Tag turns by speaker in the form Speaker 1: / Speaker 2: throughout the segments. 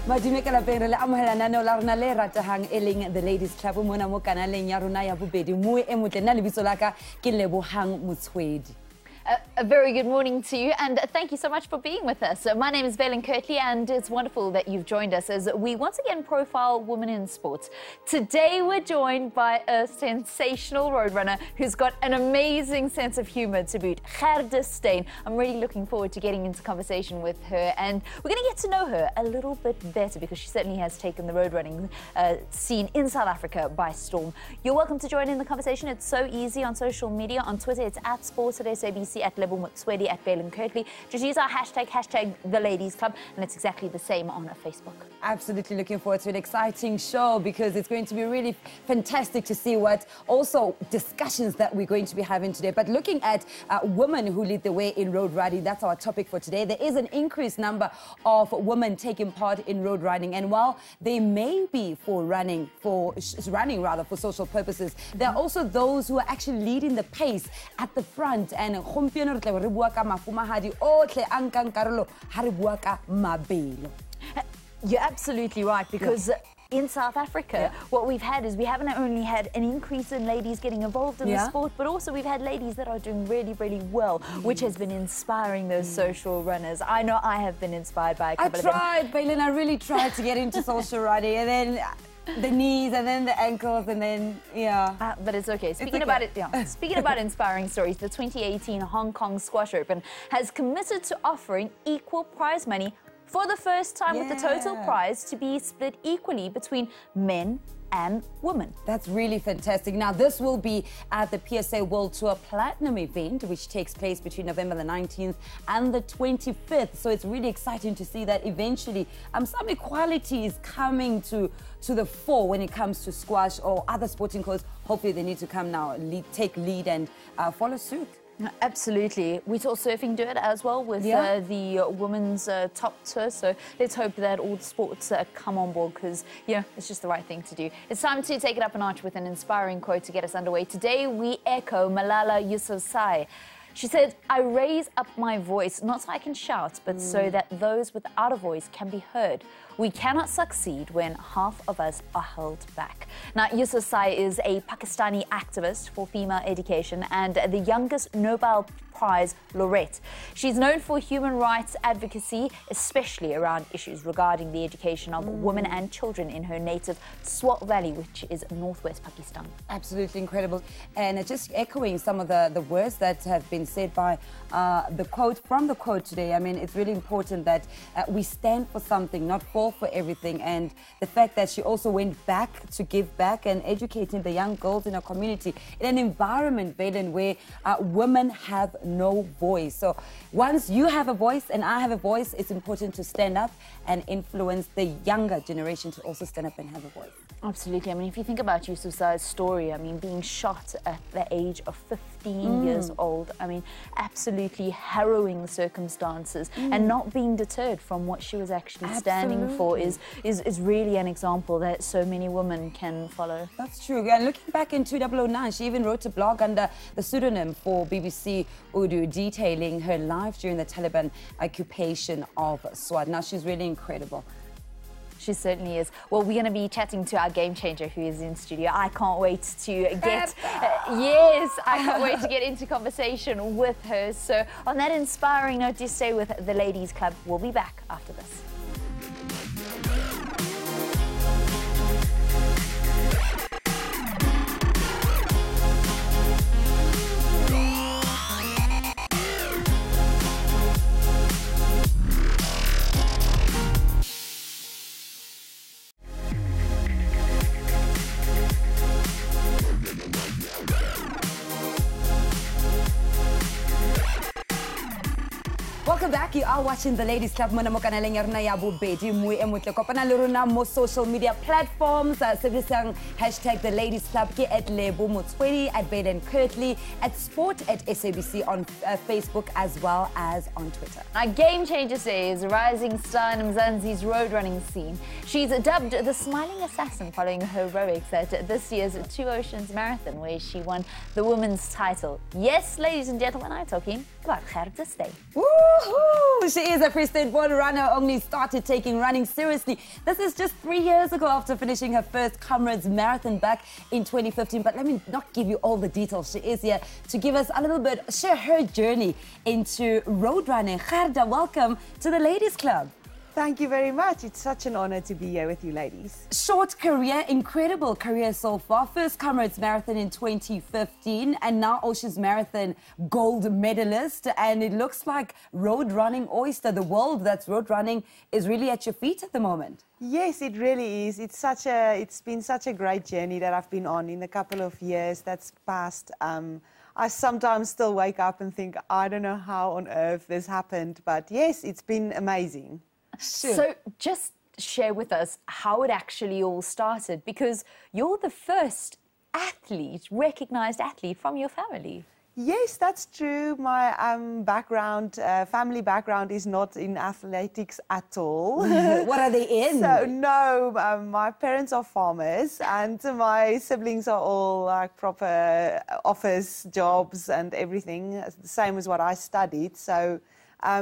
Speaker 1: Madume ka lapeng re le amohelana no la rona le ratehang e the Ladies Club mona mo kanaleng ya rona ya bobedi mo e motle nna lebitso la ka ke Lebohang Motsoeli.
Speaker 2: A very good morning to you, and thank you so much for being with us. My name is Vaylen Kirtley, and it's wonderful that you've joined us as we once again profile women in sports. Today we're joined by a sensational roadrunner who's got an amazing sense of humor to boot, Gerda Steyn. I'm really looking forward to getting into conversation with her, and we're going to get to know her a little bit better because she certainly has taken the road running scene in South Africa by storm. You're welcome to join in the conversation. It's so easy on social media. On Twitter, it's at Sports at SABC, at Lebo, Motsoeli, at Vaylen Kirtley. Just use our hashtag the Ladies Club, and it's exactly the same on Facebook.
Speaker 1: Absolutely looking forward to an exciting show because it's going to be really fantastic to see what also discussions that we're going to be having today. But looking at women who lead the way in road riding, that's our topic for today. There is an increased number of women taking part in road riding, and while they may be for running for social purposes, there are also those who are actually leading the pace at the front. And you're
Speaker 2: absolutely right, because in South Africa, what we've had is we haven't only had an increase in ladies getting involved in the sport, but also we've had ladies that are doing really, really well, which has been inspiring those social runners. I know I have been inspired by a couple of them.
Speaker 1: I tried, Vaylen, I really tried to get into social riding, and then the knees, and then the ankles, and then,
Speaker 2: but it's okay. Speaking about inspiring stories, the 2018 Hong Kong Squash Open has committed to offering equal prize money for the first time, with the total prize to be split equally between men and women.
Speaker 1: That's really fantastic. Now, this will be at the PSA World Tour Platinum event, which takes place between November the 19th and the 25th. So it's really exciting to see that eventually some equality is coming to the fore when it comes to squash or other sporting codes. Hopefully they need to come now, take lead and follow suit.
Speaker 2: Absolutely. We saw surfing do it as well with the women's top tour. So let's hope that all the sports come on board because, it's just the right thing to do. It's time to take it up a notch with an inspiring quote to get us underway. Today, we echo Malala Yousafzai. She said, "I raise up my voice, not so I can shout, but so that those without a voice can be heard. We cannot succeed when half of us are held back." Now, Yousafzai is a Pakistani activist for female education and the youngest Nobel Prize laureate. She's known for human rights advocacy, especially around issues regarding the education of women and children in her native Swat Valley, which is northwest Pakistan.
Speaker 1: Absolutely incredible. And just echoing some of the words that have been said by the quote today. I mean, it's really important that we stand for something, not fall for everything. And the fact that she also went back to give back and educating the young girls in our community in an environment, Vaylen, where women have no voice. So once you have a voice and I have a voice, it's important to stand up and influence the younger generation to also stand up and have a voice.
Speaker 2: Absolutely. I mean, if you think about Yousafzai's story, I mean, being shot at the age of 15 years old, I mean, absolutely harrowing circumstances, and not being deterred from what she was actually standing for is really an example that so many women can follow.
Speaker 1: That's true. And looking back in 2009, she even wrote a blog under the pseudonym for BBC Urdu detailing her life during the Taliban occupation of Swat. Now, she's really incredible.
Speaker 2: She certainly is. Well, we're going to be chatting to our game changer who is in studio. I can't wait to get... I can't wait to get into conversation with her. So on that inspiring note, just stay with the Ladies Club. We'll be back after this.
Speaker 1: Welcome back. You are watching the Ladies Club. Mona mo kanaleng ya rona ya bobedi mo e motle kopana le rona mo social media platforms. Sebedisang hashtag the Ladies Club ke at Lebo Motsoeli, at Vaylen Kirtley, at Sport at SABC on Facebook as well as on Twitter.
Speaker 2: Our game changer today is a rising star in Mzansi's road running scene. She's dubbed the Smiling Assassin following her heroics at this year's Two Oceans Marathon, where she won the women's title. Yes, ladies and gentlemen, I'm talking about Gerda Steyn.
Speaker 1: Woohoo! Woo! She is a Free State-born runner, only started taking running seriously. This is just 3 years ago after finishing her first Comrades Marathon back in 2015. But let me not give you all the details. She is here to give us a little bit, share her journey into road running. Gerda, welcome to the Ladies Club.
Speaker 3: Thank you very much. It's such an honor to be here with you ladies.
Speaker 1: Short career, incredible career so far. First Comrades Marathon in 2015 and now Ocean's Marathon gold medalist. And it looks like road running oyster. The world that's road running is really at your feet at the moment.
Speaker 3: Yes, it really is. It's been such a great journey that I've been on in the couple of years that's passed. I sometimes still wake up and think, I don't know how on earth this happened. But yes, it's been amazing.
Speaker 1: Sure.
Speaker 2: So just share with us how it actually all started, because you're the first athlete, recognized athlete from your family.
Speaker 3: Yes, that's true. My family background is not in athletics at all.
Speaker 1: What are they in?
Speaker 3: So, no, my parents are farmers and my siblings are all like proper office jobs and everything, the same as what I studied. So,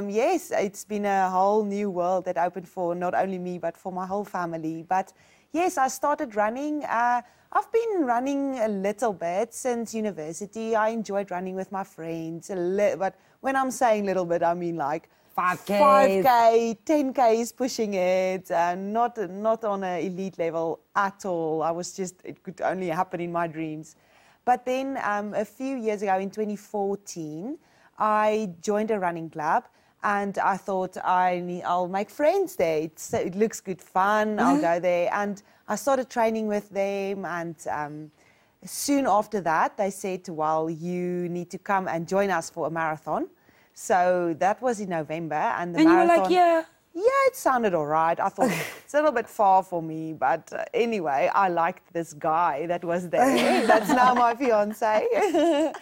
Speaker 3: yes, it's been a whole new world that opened for not only me, but for my whole family. But yes, I started running. I've been running a little bit since university. I enjoyed running with my friends, but when I'm saying little bit, I mean like 5K, 10Ks pushing it, and not on an elite level at all. It could only happen in my dreams. But then a few years ago in 2014, I joined a running club and I thought I'll make friends there. It looks good fun, I'll go there. And I started training with them and soon after that they said, well, you need to come and join us for a marathon. So that was in November and the marathon...
Speaker 1: you were like, yeah.
Speaker 3: Yeah, it sounded all right. I thought it's a little bit far for me, but anyway, I liked this guy that was there. That's now my fiancé.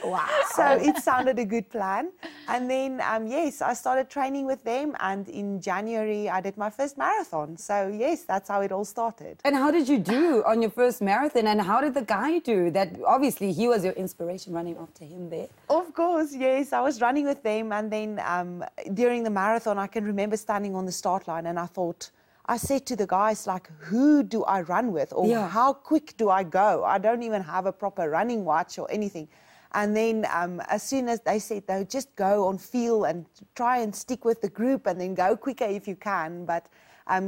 Speaker 1: Wow.
Speaker 3: So it sounded a good plan. And then, yes, I started training with them, and in January, I did my first marathon. So, yes, that's how it all started.
Speaker 1: And how did you do on your first marathon, and how did the guy do? That obviously he was your inspiration, running after him there.
Speaker 3: Of course, yes. I was running with them, and then during the marathon, I can remember standing on the start line and I said to the guys, like, who do I run with, or how quick do I go? I don't even have a proper running watch or anything. And then as soon as they said, though, just go on feel and try and stick with the group and then go quicker if you can. But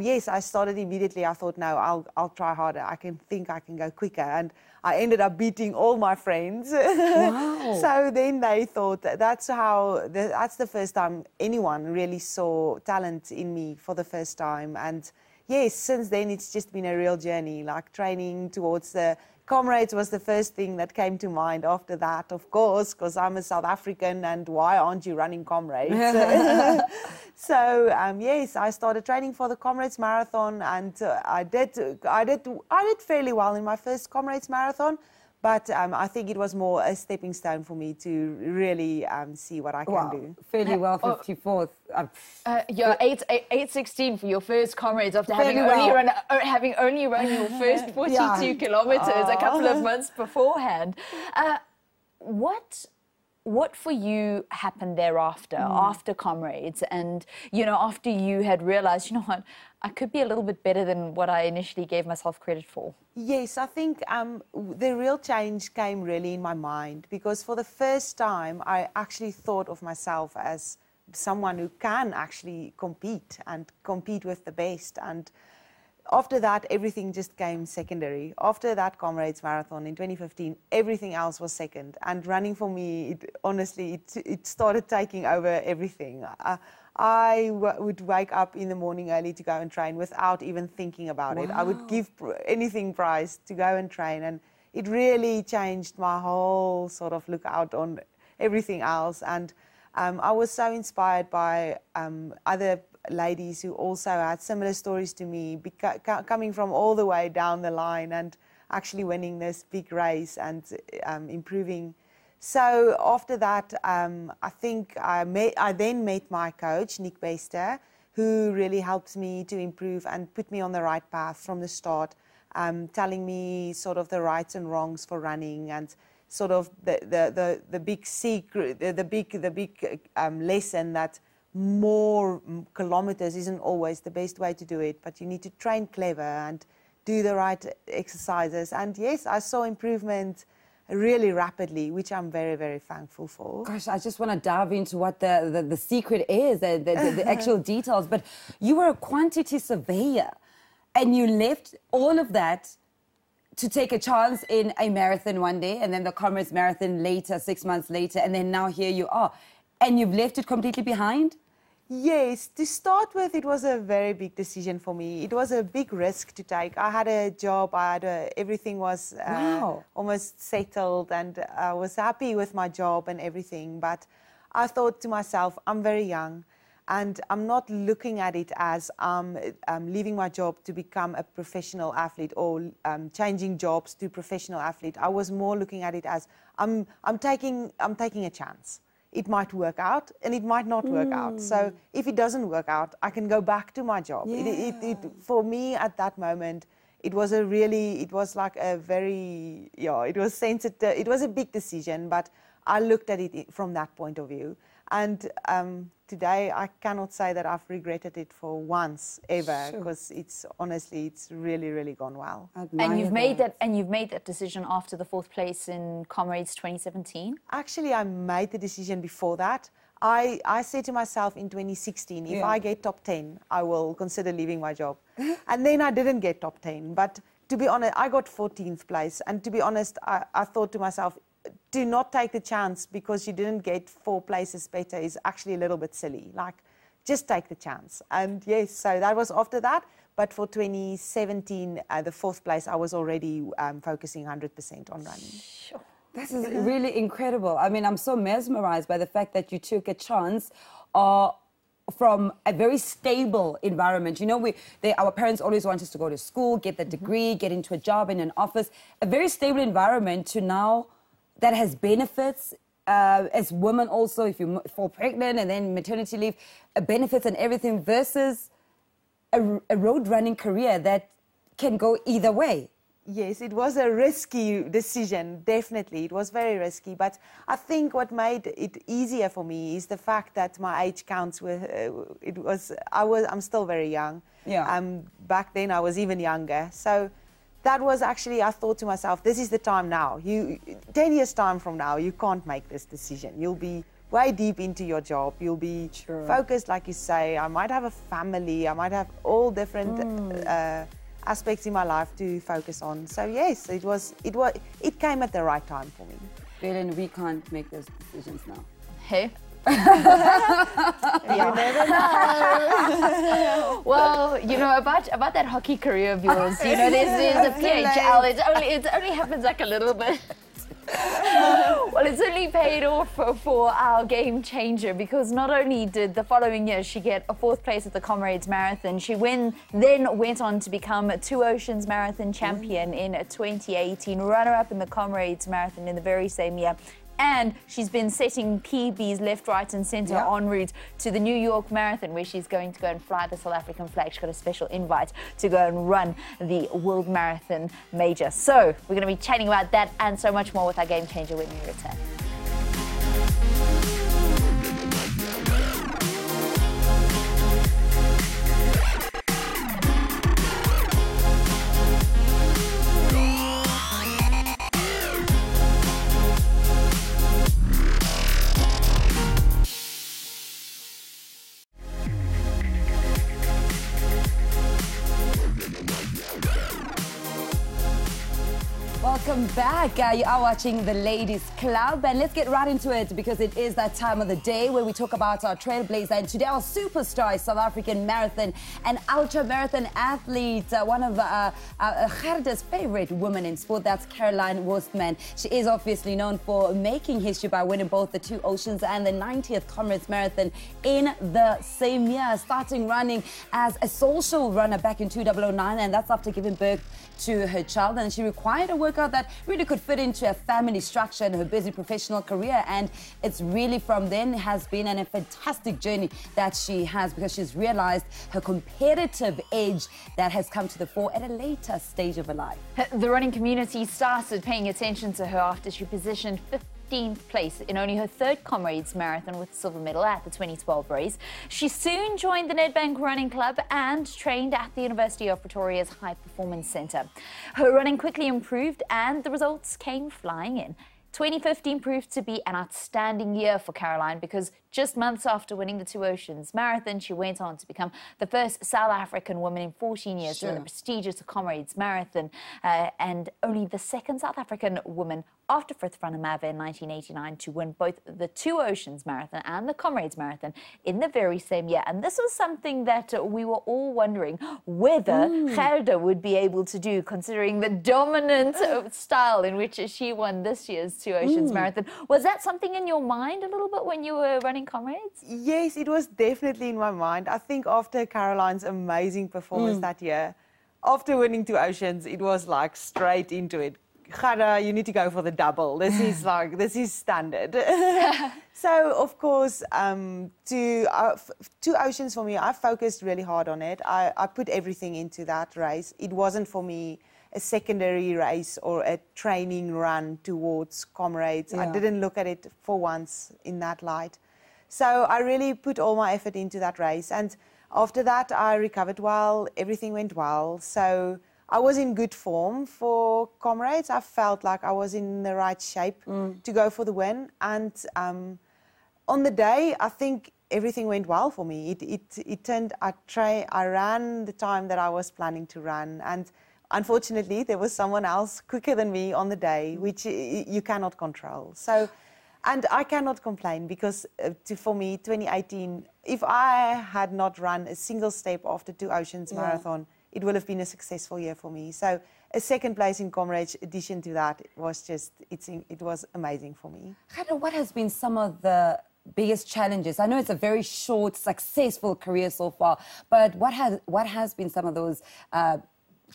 Speaker 3: yes, I started immediately. I thought, no, I'll try harder. I can go quicker. And I ended up beating all my friends.
Speaker 1: Wow.
Speaker 3: So then they thought that's the first time anyone really saw talent in me for the first time. And yes, since then it's just been a real journey, like training towards the Comrades was the first thing that came to mind after that, of course, because I'm a South African and why aren't you running Comrades? So, yes, I started training for the Comrades Marathon and I did fairly well in my first Comrades Marathon, but I think it was more a stepping stone for me to really see what I can do.
Speaker 1: Fairly well, 54th.
Speaker 2: You're 8:16 for your first Comrades after having only run your first 42 kilometers a couple of months beforehand. What for you happened thereafter, after Comrades, and, you know, after you had realized, you know what, I could be a little bit better than what I initially gave myself credit for?
Speaker 3: Yes, I think the real change came really in my mind, because for the first time I actually thought of myself as someone who can actually compete with the best. And after that, everything just came secondary. After that Comrades Marathon in 2015, everything else was second. And running for me, it started taking over everything. I would wake up in the morning early to go and train without even thinking about it. I would give anything price to go and train. And it really changed my whole sort of lookout on everything else. And I was so inspired by other ladies who also had similar stories to me, coming from all the way down the line and actually winning this big race and improving. So after that, I think I then met my coach, Nick Bester, who really helped me to improve and put me on the right path from the start, telling me sort of the rights and wrongs for running and sort of the big secret, the big lesson that more kilometers isn't always the best way to do it, but you need to train clever and do the right exercises. And yes, I saw improvement really rapidly, which I'm very, very thankful for.
Speaker 1: Gosh, I just want to dive into what the secret is, the actual details. But you were a quantity surveyor and you left all of that to take a chance in a marathon one day and then the Comrades Marathon later, 6 months later, and then now here you are. And you've left it completely behind?
Speaker 3: Yes, to start with, it was a very big decision for me. It was a big risk to take. I had a job, everything was almost settled, and I was happy with my job and everything. But I thought to myself, I'm very young, and I'm not looking at it as I'm leaving my job to become a professional athlete or changing jobs to professional athlete. I was more looking at it as I'm taking a chance. It might work out and it might not work out. So if it doesn't work out, I can go back to my job.
Speaker 1: Yeah.
Speaker 3: For me at that moment, it was it was sensitive. It was a big decision, but I looked at it from that point of view. And today, I cannot say that I've regretted it for once ever, because it's really, really gone well.
Speaker 2: And you've made that decision after the 4th place in Comrades 2017?
Speaker 3: Actually, I made the decision before that. I said to myself in 2016, if I get top 10, I will consider leaving my job. And then I didn't get top 10. But to be honest, I got 14th place. And to be honest, I thought to myself, do not take the chance because you didn't get 4 places better is actually a little bit silly. Like, just take the chance. And yes, so that was after that. But for 2017, the 4th place, I was already focusing 100% on running.
Speaker 1: Sure. This is really incredible. I mean, I'm so mesmerized by the fact that you took a chance from a very stable environment. You know, our parents always want us to go to school, get the degree, get into a job in an office. A very stable environment to now that has benefits as women also, if you fall pregnant and then maternity leave, benefits and everything, versus a road running career that can go either way.
Speaker 3: Yes, it was a risky decision, definitely. It was very risky, but I think what made it easier for me is the fact that my age counts with, I'm still very young.
Speaker 1: Yeah.
Speaker 3: Back then I was even younger. So that was actually, I thought to myself, this is the time now. 10 years time from now, you can't make this decision. You'll be way deep into your job. You'll be focused, like you say. I might have a family. I might have all different aspects in my life to focus on. So yes, it came at the right time for me.
Speaker 1: Vaylen, we can't make those decisions now.
Speaker 2: Hey.
Speaker 3: You never know.
Speaker 2: Well, you know, about that hockey career of yours, you know, there's a PHL. It only happens like a little bit. Well, it's only paid off for our game changer, because not only did the following year she get a 4th place at the Comrades Marathon, she then went on to become a 2 Oceans Marathon champion in 2018, runner-up in the Comrades Marathon in the very same year. And she's been setting PBs left, right and centre en route to the New York Marathon, where she's going to go and fly the South African flag. She got a special invite to go and run the World Marathon Major. So we're going to be chatting about that and so much more with our game changer when we return.
Speaker 1: Welcome back. You are watching the Ladies Club, and let's get right into it, because it is that time of the day where we talk about our trailblazer, and today our superstar is South African marathon and ultra marathon athlete, one of Gerda's favorite women in sport. That's Caroline Woestman. She is obviously known for making history by winning both the 2 Oceans and the 90th Comrades Marathon in the same year, starting running as a social runner back in 2009, and that's after giving birth to her child, and she required a workout that really could fit into her family structure and her busy professional career. And it's really from then has been a fantastic journey that she has, because she's realized her competitive edge that has come to the fore at a later stage of her life.
Speaker 2: The running community started paying attention to her after she positioned 15th place in only her third Comrades Marathon with a silver medal at the 2012 race. She soon joined the Nedbank Running Club and trained at the University of Pretoria's High Performance Centre. Her running quickly improved and the results came flying in. 2015 proved to be an outstanding year for Caroline because just months after winning the Two Oceans Marathon, she went on to become the first South African woman in 14 years to win the prestigious Comrades Marathon and only the second South African woman after Frith van der Merwe in 1989 to win both the Two Oceans Marathon and the Comrades Marathon in the very same year. And this was something that we were all wondering whether Gerda would be able to do, considering the dominant style in which she won this year's Two Oceans Marathon. Was that something in your mind a little bit when you were running Comrades?
Speaker 3: Yes, it was definitely in my mind. I think after Caroline's amazing performance that year, after winning Two Oceans, it was like straight into it. Gerda, you need to go for the double. This is standard. So, of course, Two Oceans for me, I focused really hard on it. I put everything into that race. It wasn't for me a secondary race or a training run towards Comrades. I didn't look at it for once in that light. So I really put all my effort into that race. And after that, I recovered well. Everything went well. So I was in good form for Comrades. I felt like I was in the right shape to go for the win. And on the day, I think everything went well for me. I ran the time that I was planning to run. And unfortunately, there was someone else quicker than me on the day, which you cannot control. So, and I cannot complain because for me, 2018, if I had not run a single step after Two Oceans Marathon, it would have been a successful year for me. So a second place in Comrades, addition to that, it was amazing for me.
Speaker 1: Gerda, what has been some of the biggest challenges? I know it's a very short, successful career so far, but what has been some of those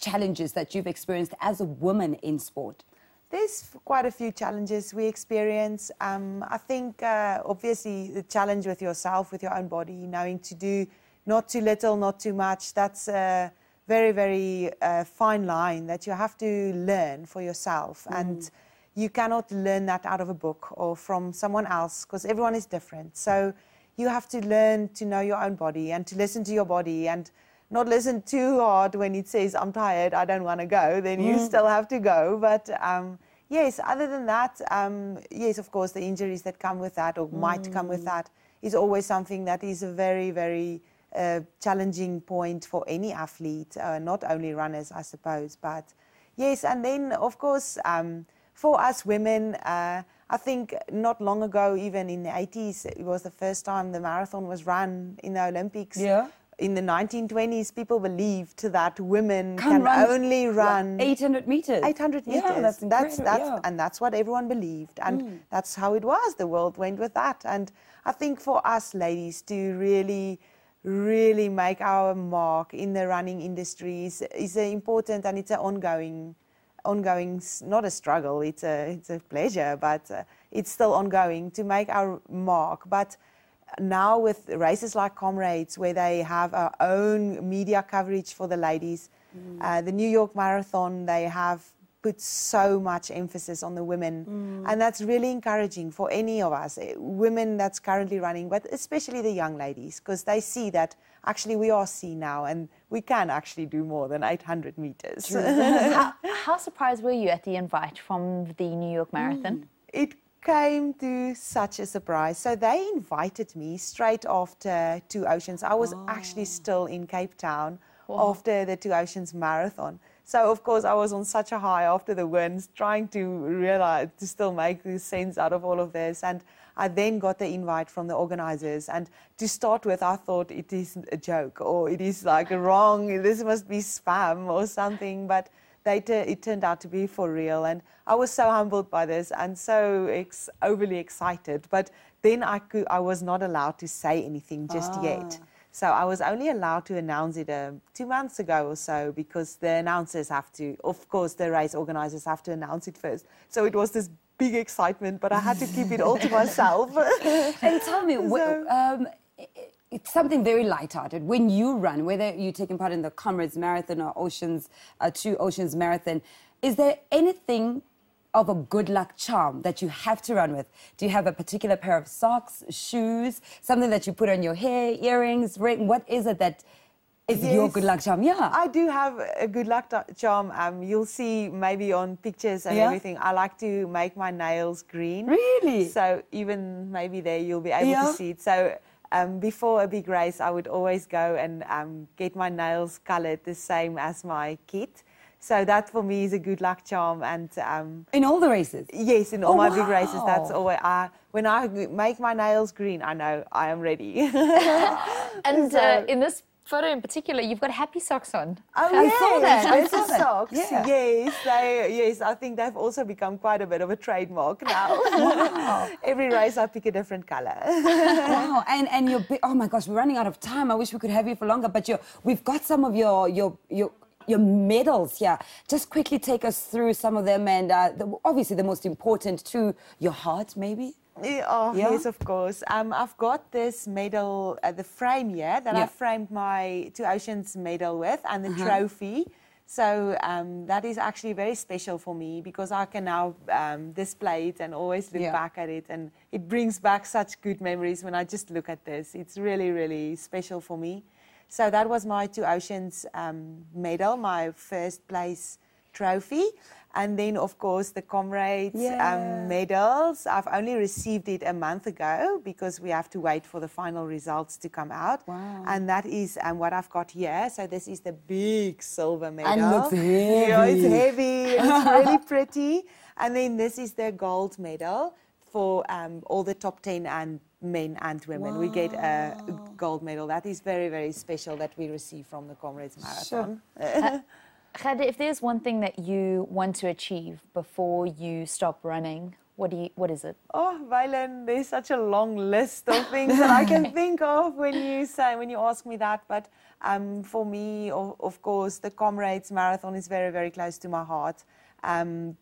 Speaker 1: challenges that you've experienced as a woman in sport?
Speaker 3: There's quite a few challenges we experience. I think, obviously, the challenge with yourself, with your own body, knowing to do not too little, not too much, that's a very, very fine line that you have to learn for yourself. And you cannot learn that out of a book or from someone else because everyone is different. So you have to learn to know your own body and to listen to your body and not listen too hard when it says, I'm tired, I don't want to go, then you still have to go. But yes, other than that, yes, of course, the injuries that come with that or might come with that is always something that is a very, very challenging point for any athlete, not only runners, I suppose. But yes, and then, of course, for us women, I think not long ago, even in the 80s, it was the first time the marathon was run in the Olympics. Yeah. In the 1920s, people believed that women can only run
Speaker 1: 800 meters.
Speaker 3: 800 meters.
Speaker 1: Yeah, that's incredible.
Speaker 3: And that's what everyone believed. And that's how it was. The world went with that. And I think for us ladies to really, really make our mark in the running industry is important, and it's an ongoing, not a struggle, it's a pleasure, but it's still ongoing to make our mark. But now with races like Comrades, where they have our own media coverage for the ladies, the New York Marathon, they have put so much emphasis on the women. And that's really encouraging for any of us, women that's currently running, but especially the young ladies, because they see that actually we are seen now and we can actually do more than 800 meters.
Speaker 2: How surprised were you at the invite from the New York Marathon?
Speaker 3: It came to such a surprise. So they invited me straight after Two Oceans. I was actually still in Cape Town after the Two Oceans Marathon. So, of course, I was on such a high after the wins, trying to realize, to still make sense out of all of this. And I then got the invite from the organizers. And to start with, I thought it is a joke or it is like wrong, this must be spam or something. But it turned out to be for real. And I was so humbled by this and so overly excited. But then I was not allowed to say anything just yet. So I was only allowed to announce it 2 months ago or so, because the announcers have to, of course, the race organizers have to announce it first. So it was this big excitement, but I had to keep it all to myself.
Speaker 1: And tell me, it's something very lighthearted. When you run, whether you're taking part in the Comrades Marathon or Two Oceans Marathon, is there anything of a good luck charm that you have to run with? Do you have a particular pair of socks, shoes, something that you put on your hair, earrings, ring? What is it that is your good luck charm? Yeah.
Speaker 3: I do have a good luck charm. You'll see maybe on pictures and everything. I like to make my nails green.
Speaker 1: Really?
Speaker 3: So even maybe there you'll be able to see it. So before a big race, I would always go and get my nails colored the same as my kit. So that for me is a good luck charm. And
Speaker 1: in all the races?
Speaker 3: Yes, in all my big races. That's always when I make my nails green, I know I am ready.
Speaker 2: And in this photo in particular, you've got happy socks on.
Speaker 3: Oh,
Speaker 1: I saw that.
Speaker 3: Socks.
Speaker 1: Yeah.
Speaker 3: Yes, I think they've also become quite a bit of a trademark now.
Speaker 1: Wow.
Speaker 3: Every race I pick a different color.
Speaker 1: Wow, and you're big. Oh my gosh, we're running out of time. I wish we could have you for longer, but we've got some of your medals here. Just quickly take us through some of them, and obviously the most important to your heart, maybe.
Speaker 3: Yes, of course. I've got this medal, the frame here, that I framed my Two Oceans medal with, and the trophy. So that is actually very special for me because I can now display it and always look back at it. And it brings back such good memories when I just look at this. It's really, really special for me. So that was my Two Oceans medal, my first place trophy. And then, of course, the Comrades medals. I've only received it a month ago because we have to wait for the final results to come out.
Speaker 1: Wow.
Speaker 3: And that is what I've got here. So this is the big silver medal.
Speaker 1: And looks heavy.
Speaker 3: Yeah, it's heavy. It's really pretty. And then this is the gold medal for all the top 10 and men and women.
Speaker 1: Wow.
Speaker 3: We get a gold medal. That is very, very special that we receive from the Comrades Marathon.
Speaker 2: Sure. Gerda, if there's one thing that you want to achieve before you stop running, what is it?
Speaker 3: Oh, Vaylen, there's such a long list of things that I can think of when you ask me that. But for me, of course, the Comrades Marathon is very, very close to my heart. To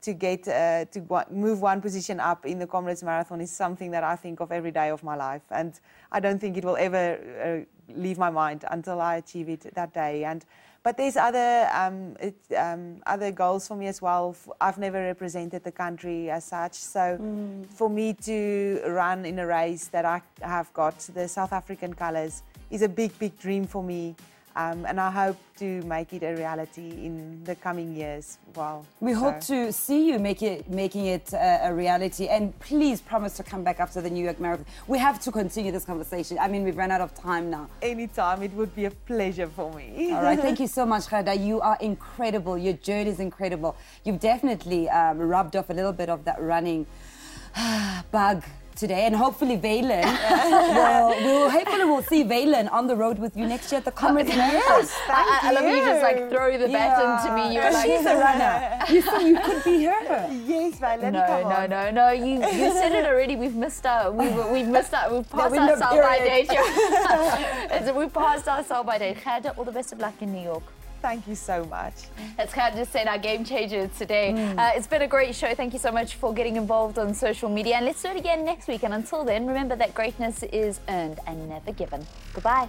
Speaker 3: move one position up in the Comrades Marathon is something that I think of every day of my life, and I don't think it will ever leave my mind until I achieve it that day. But there's other goals for me as well. I've never represented the country as such, so for me to run in a race that I have got the South African colours is a big, big dream for me. And I hope to make it a reality in the coming years. Wow.
Speaker 1: We hope to see you making it a reality. And please promise to come back after the New York Marathon. We have to continue this conversation. I mean, we've run out of time now.
Speaker 3: Anytime. It would be a pleasure for me.
Speaker 1: All right. Thank you so much, Gerda. You are incredible. Your journey is incredible. You've definitely rubbed off a little bit of that running bug today, and hopefully Vaylen we'll see Vaylen on the road with you next year at the Comrades Marathon.
Speaker 3: Yes,
Speaker 2: I love you just like throw the baton to me. You're like,
Speaker 1: she's a runner. You see, you could be her.
Speaker 3: Yes, Vaylen.
Speaker 2: No. You said it already. We've missed out. We've missed out. We've passed our sell-by date. We've passed our sell-by date. Gerda, all the best of luck in New York.
Speaker 3: Thank you so much.
Speaker 2: That's Gerda Steyn, our game changer today. It's been a great show. Thank you so much for getting involved on social media. And let's do it again next week. And until then, remember that greatness is earned and never given. Goodbye.